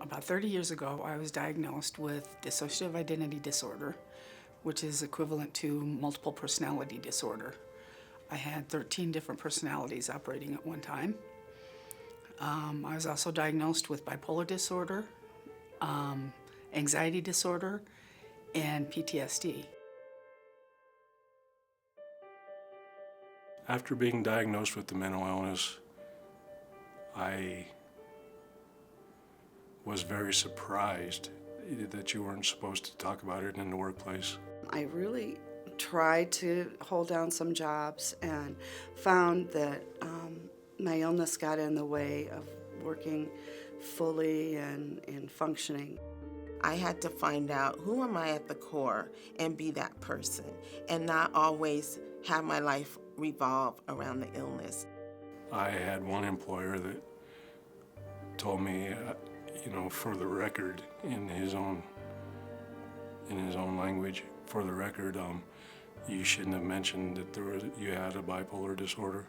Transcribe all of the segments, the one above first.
About 30 years ago, I was diagnosed with dissociative identity disorder, which is equivalent to multiple personality disorder. I had 13 different personalities operating at one time. I was also diagnosed with bipolar disorder, anxiety disorder, and PTSD. After being diagnosed with the mental illness, I was very surprised that you weren't supposed to talk about it in the workplace. I really tried to hold down some jobs and found that my illness got in the way of working fully and functioning. I had to find out who am I at the core and be that person and not always have my life revolve around the illness. I had one employer that told me, for the record, in his own language, for the record, you shouldn't have mentioned that you had a bipolar disorder.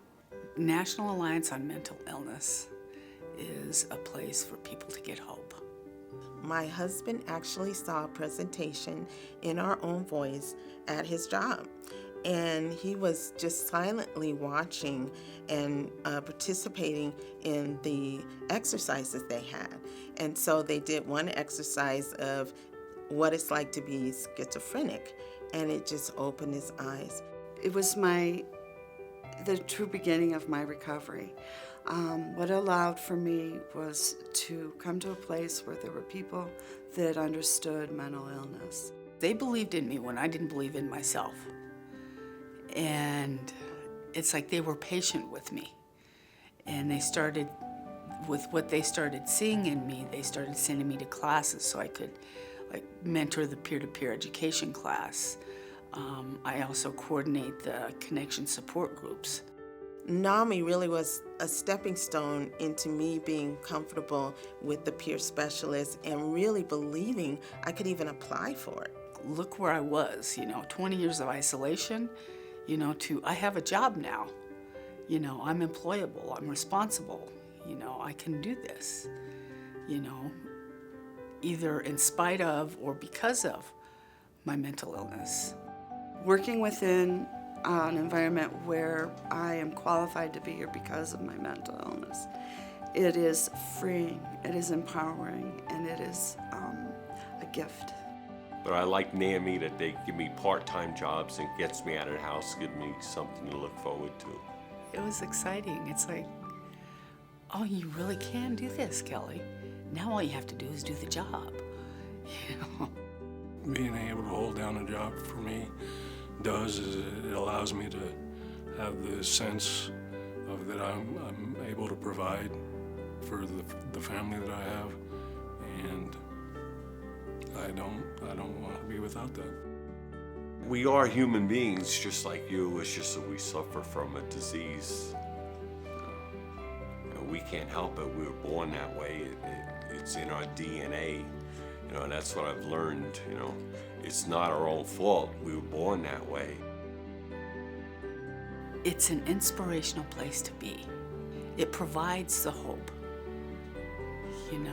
National Alliance on Mental Illness is a place for people to get hope. My husband actually saw a presentation in our own voice at his job, and he was just silently watching and participating in the exercises they had. And so they did one exercise of what it's like to be schizophrenic, and it just opened his eyes. It was the true beginning of my recovery. What allowed for me was to come to a place where there were people that understood mental illness. They believed in me when I didn't believe in myself. And it's like they were patient with me. And they started, with what they started seeing in me, they started sending me to classes so I could mentor the peer-to-peer education class. I also coordinate the connection support groups. NAMI really was a stepping stone into me being comfortable with the peer specialist and really believing I could even apply for it. Look where I was, 20 years of isolation, to I have a job now. I'm employable, I'm responsible, I can do this, either in spite of or because of my mental illness. Working within an environment where I am qualified to be here because of my mental illness, it is freeing, it is empowering, and it is a gift. But I like NAMI that they give me part-time jobs and gets me out of the house, give me something to look forward to. It was exciting. It's like, oh, you really can do this, Kelly. Now all you have to do is do the job. Being able to hold down a job for me is it allows me to have the sense of that I'm able to provide for the family that I have, and I don't want to be without that. We are human beings just like you, it's just that we suffer from a disease. We can't help it, we were born that way, it's in our DNA. And that's what I've learned, it's not our own fault, we were born that way. It's an inspirational place to be. It provides the hope, and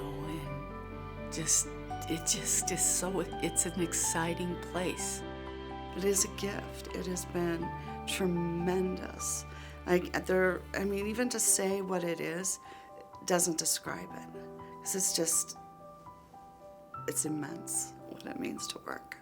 it just is so, it's an exciting place. It is a gift. It has been tremendous. Even to say what it is doesn't describe it. 'Cause it's immense what it means to work.